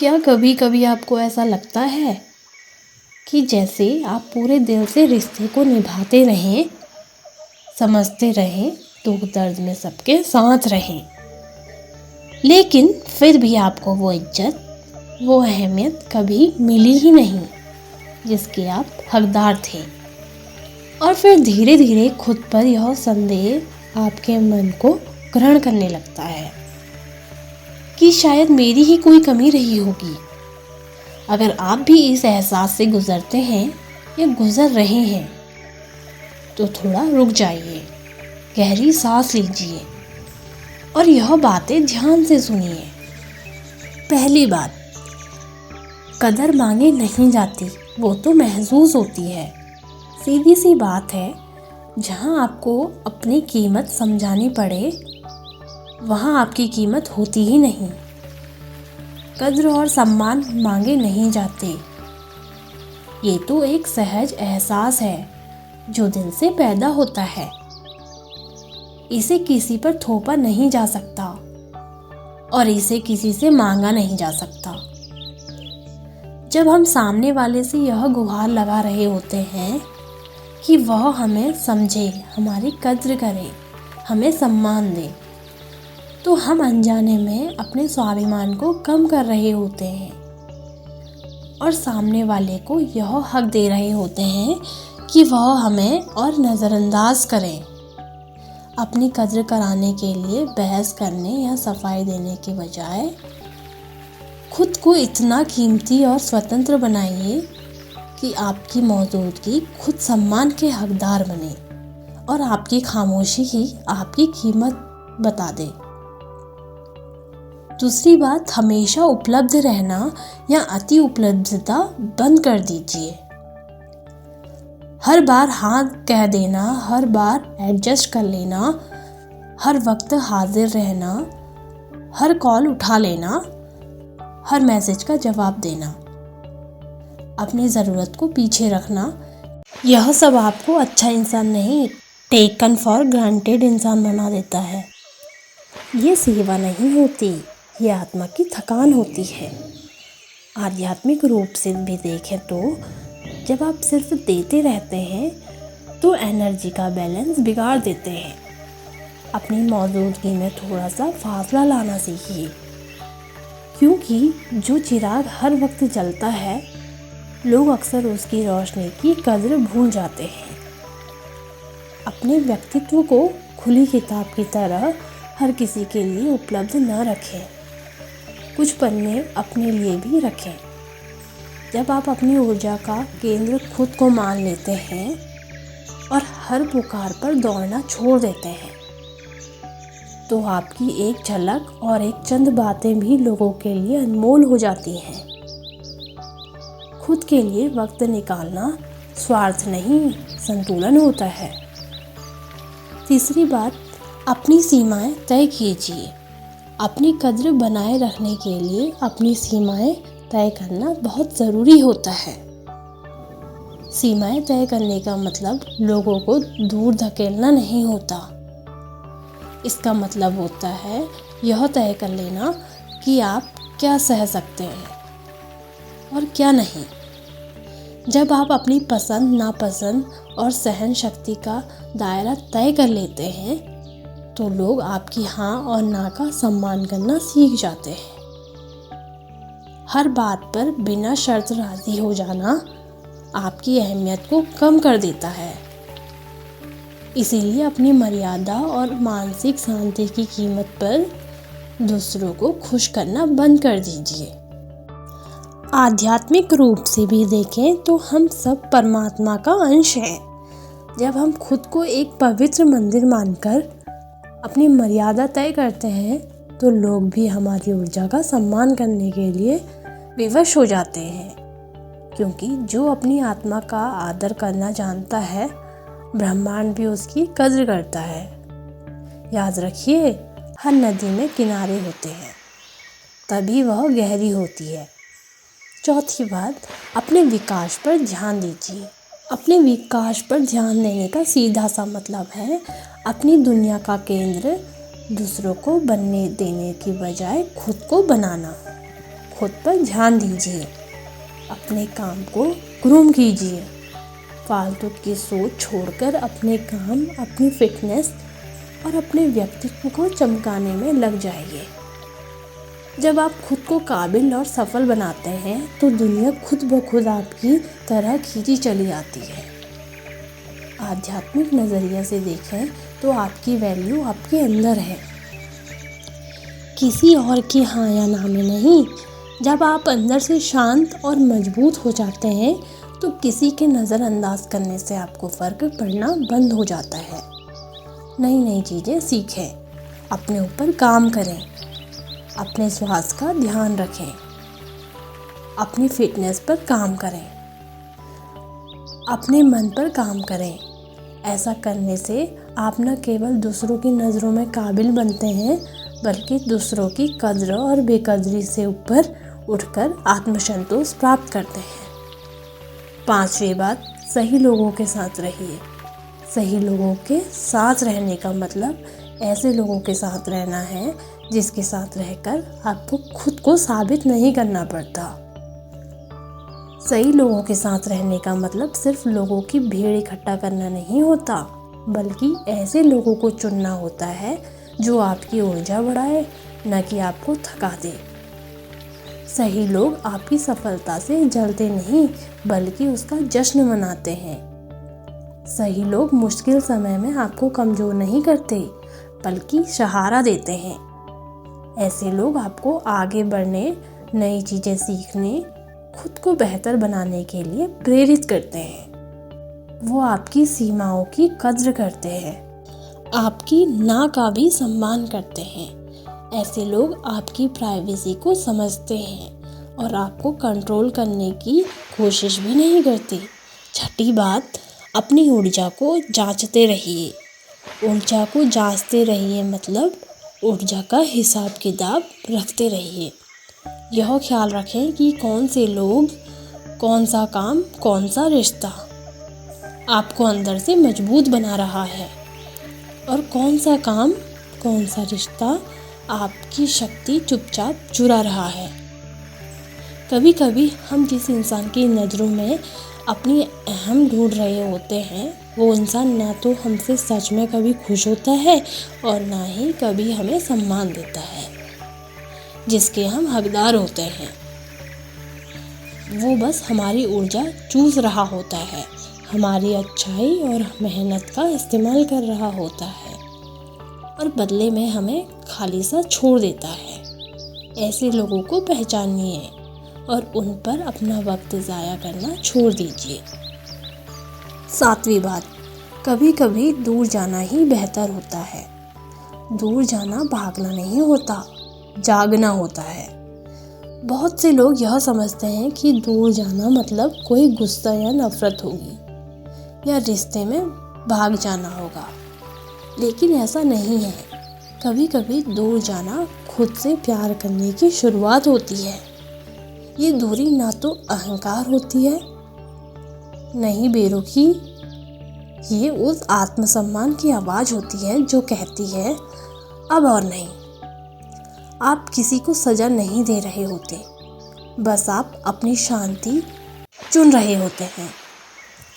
क्या कभी कभी आपको ऐसा लगता है कि जैसे आप पूरे दिल से रिश्ते को निभाते रहें, समझते रहें, दुख दर्द में सबके साथ रहें, लेकिन फिर भी आपको वो इज्जत, वो अहमियत कभी मिली ही नहीं जिसके आप हकदार थे। और फिर धीरे धीरे खुद पर यह संदेह आपके मन को ग्रहण करने लगता है कि शायद मेरी ही कोई कमी रही होगी। अगर आप भी इस एहसास से गुजरते हैं या गुजर रहे हैं तो थोड़ा रुक जाइए, गहरी सांस लीजिए और यह बातें ध्यान से सुनिए। पहली बात, कदर मांगे नहीं जाती, वो तो महसूस होती है। सीधी सी बात है, जहाँ आपको अपनी कीमत समझानी पड़े वहाँ आपकी कीमत होती ही नहीं। कद्र और सम्मान मांगे नहीं जाते, ये तो एक सहज एहसास है जो दिल से पैदा होता है। इसे किसी पर थोपा नहीं जा सकता और इसे किसी से मांगा नहीं जा सकता। जब हम सामने वाले से यह गुहार लगा रहे होते हैं कि वह हमें समझे, हमारी कद्र करे, हमें सम्मान दे, तो हम अनजाने में अपने स्वाभिमान को कम कर रहे होते हैं और सामने वाले को यह हक दे रहे होते हैं कि वह हमें और नज़रअंदाज करें। अपनी कद्र कराने के लिए बहस करने या सफाई देने के बजाय खुद को इतना कीमती और स्वतंत्र बनाइए कि आपकी मौजूदगी खुद सम्मान के हकदार बने और आपकी खामोशी ही आपकी कीमत बता दे। दूसरी बात, हमेशा उपलब्ध रहना या अति उपलब्धता बंद कर दीजिए। हर बार हाँ कह देना, हर बार एडजस्ट कर लेना, हर वक्त हाजिर रहना, हर कॉल उठा लेना, हर मैसेज का जवाब देना, अपनी ज़रूरत को पीछे रखना, यह सब आपको अच्छा इंसान नहीं, टेकन फॉर ग्रांटेड इंसान बना देता है। ये सेवा नहीं होती, ये आत्मा की थकान होती है। आध्यात्मिक रूप से भी देखें तो जब आप सिर्फ देते रहते हैं तो एनर्जी का बैलेंस बिगाड़ देते हैं। अपनी मौजूदगी में थोड़ा सा फासला लाना सीखिए, क्योंकि जो चिराग हर वक्त जलता है, लोग अक्सर उसकी रोशनी की कद्र भूल जाते हैं। अपने व्यक्तित्व को खुली किताब की तरह हर किसी के लिए उपलब्ध न रखें, कुछ पन्ने अपने लिए भी रखें। जब आप अपनी ऊर्जा का केंद्र खुद को मान लेते हैं और हर पुकार पर दौड़ना छोड़ देते हैं, तो आपकी एक झलक और एक चंद बातें भी लोगों के लिए अनमोल हो जाती हैं। खुद के लिए वक्त निकालना स्वार्थ नहीं, संतुलन होता है। तीसरी बात, अपनी सीमाएं तय कीजिए। अपनी कद्र बनाए रखने के लिए अपनी सीमाएं तय करना बहुत ज़रूरी होता है। सीमाएं तय करने का मतलब लोगों को दूर धकेलना नहीं होता। इसका मतलब होता है यह तय कर लेना कि आप क्या सह सकते हैं और क्या नहीं। जब आप अपनी पसंद, नापसंद और सहन शक्ति का दायरा तय कर लेते हैं तो लोग आपकी हाँ और ना का सम्मान करना सीख जाते हैं। हर बात पर बिना शर्त राज़ी हो जाना आपकी अहमियत को कम कर देता है। इसीलिए अपनी मर्यादा और मानसिक शांति की कीमत पर दूसरों को खुश करना बंद कर दीजिए। आध्यात्मिक रूप से भी देखें तो हम सब परमात्मा का अंश हैं। जब हम खुद को एक पवित्र मंदिर मानकर अपनी मर्यादा तय करते हैं तो लोग भी हमारी ऊर्जा का सम्मान करने के लिए विवश हो जाते हैं, क्योंकि जो अपनी आत्मा का आदर करना जानता है, ब्रह्मांड भी उसकी कद्र करता है। याद रखिए, हर नदी में किनारे होते हैं, तभी वह गहरी होती है। चौथी बात, अपने विकास पर ध्यान दीजिए। अपने विकास पर ध्यान देने का सीधा सा मतलब है अपनी दुनिया का केंद्र दूसरों को बनने देने की बजाय खुद को बनाना। खुद पर ध्यान दीजिए, अपने काम को ग्रूम कीजिए। फालतू की सोच छोड़कर अपने काम, अपनी फिटनेस और अपने व्यक्तित्व को चमकाने में लग जाइए। जब आप खुद को काबिल और सफल बनाते हैं तो दुनिया खुद ब खुद आपकी तरह खींची चली आती है। आध्यात्मिक नज़रिए से देखें तो आपकी वैल्यू आपके अंदर है, किसी और की हाँ या ना में नहीं। जब आप अंदर से शांत और मजबूत हो जाते हैं तो किसी के नज़रअंदाज करने से आपको फ़र्क पड़ना बंद हो जाता है। नई नई चीज़ें सीखें, अपने ऊपर काम करें, अपने स्वास्थ्य का ध्यान रखें, अपनी फिटनेस पर काम करें, अपने मन पर काम करें। ऐसा करने से आप न केवल दूसरों की नज़रों में काबिल बनते हैं बल्कि दूसरों की कद्र और बेकदरी से ऊपर उठकर आत्मसंतोष प्राप्त करते हैं। 5वीं बात, सही लोगों के साथ रहिए। सही लोगों के साथ रहने का मतलब ऐसे लोगों के साथ रहना है जिसके साथ रहकर आपको खुद को साबित नहीं करना पड़ता। सही लोगों के साथ रहने का मतलब सिर्फ लोगों की भीड़ इकट्ठा करना नहीं होता, बल्कि ऐसे लोगों को चुनना होता है जो आपकी ऊर्जा बढ़ाए, न कि आपको थका दे। सही लोग आपकी सफलता से जलते नहीं बल्कि उसका जश्न मनाते हैं। सही लोग मुश्किल समय में आपको कमज़ोर नहीं करते बल्कि सहारा देते हैं। ऐसे लोग आपको आगे बढ़ने, नई चीज़ें सीखने, खुद को बेहतर बनाने के लिए प्रेरित करते हैं। वो आपकी सीमाओं की कद्र करते हैं, आपकी ना का भी सम्मान करते हैं। ऐसे लोग आपकी प्राइवेसी को समझते हैं और आपको कंट्रोल करने की कोशिश भी नहीं करते। 6ठी बात, अपनी ऊर्जा को जांचते रहिए। ऊर्जा को जांचते रहिए मतलब ऊर्जा का हिसाब किताब रखते रहिए। यह ख्याल रखें कि कौन से लोग, कौन सा काम, कौन सा रिश्ता आपको अंदर से मजबूत बना रहा है और कौन सा काम, कौन सा रिश्ता आपकी शक्ति चुपचाप चुरा रहा है। कभी कभी हम जिस इंसान की नज़रों में अपनी अहम ढूंढ रहे होते हैं वो इंसान ना तो हमसे सच में कभी खुश होता है और ना ही कभी हमें सम्मान देता है जिसके हम हकदार होते हैं। वो बस हमारी ऊर्जा चूस रहा होता है, हमारी अच्छाई और मेहनत का इस्तेमाल कर रहा होता है और बदले में हमें खाली सा छोड़ देता है। ऐसे लोगों को पहचानिए और उन पर अपना वक्त ज़ाया करना छोड़ दीजिए। 7वीं बात, कभी कभी दूर जाना ही बेहतर होता है। दूर जाना भागना नहीं होता, जागना होता है। बहुत से लोग यह समझते हैं कि दूर जाना मतलब कोई गुस्सा या नफरत होगी या रिश्ते में भाग जाना होगा, लेकिन ऐसा नहीं है। कभी कभी दूर जाना खुद से प्यार करने की शुरुआत होती है। ये दूरी ना तो अहंकार होती है, नहीं बेरुखी। ये उस आत्मसम्मान की आवाज़ होती है जो कहती है अब और नहीं। आप किसी को सज़ा नहीं दे रहे होते, बस आप अपनी शांति चुन रहे होते हैं।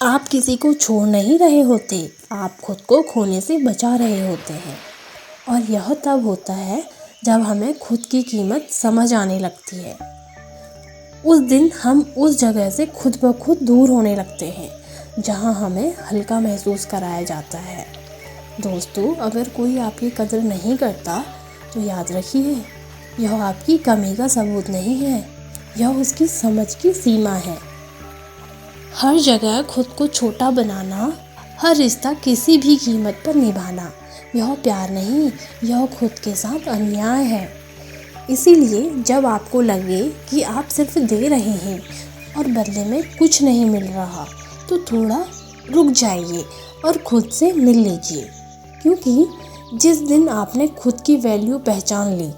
आप किसी को छोड़ नहीं रहे होते, आप खुद को खोने से बचा रहे होते हैं। और यह तब होता है जब हमें खुद की कीमत समझ आने लगती है। उस दिन हम उस जगह से खुद ब खुद दूर होने लगते हैं जहां हमें हल्का महसूस कराया जाता है। दोस्तों, अगर कोई आपकी कदर नहीं करता तो याद रखिए, यह आपकी कमी का सबूत नहीं है, यह उसकी समझ की सीमा है। हर जगह खुद को छोटा बनाना, हर रिश्ता किसी भी कीमत पर निभाना, यह प्यार नहीं, यह खुद के साथ अन्याय है। इसीलिए जब आपको लगे कि आप सिर्फ दे रहे हैं और बदले में कुछ नहीं मिल रहा, तो थोड़ा रुक जाइए और खुद से मिल लीजिए। क्योंकि जिस दिन आपने खुद की वैल्यू पहचान ली,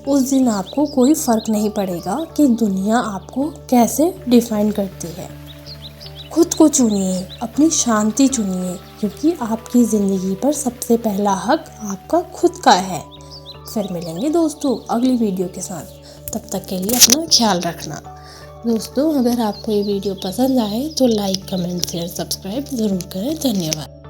उस दिन आपको कोई फ़र्क नहीं पड़ेगा कि दुनिया आपको कैसे डिफ़ाइन करती है। खुद को चुनिए, अपनी शांति चुनिए, क्योंकि आपकी ज़िंदगी पर सबसे पहला हक आपका खुद का है। फिर मिलेंगे दोस्तों अगली वीडियो के साथ। तब तक के लिए अपना ख्याल रखना। दोस्तों, अगर आपको ये वीडियो पसंद आए तो लाइक, कमेंट, शेयर, सब्सक्राइब ज़रूर करें। धन्यवाद।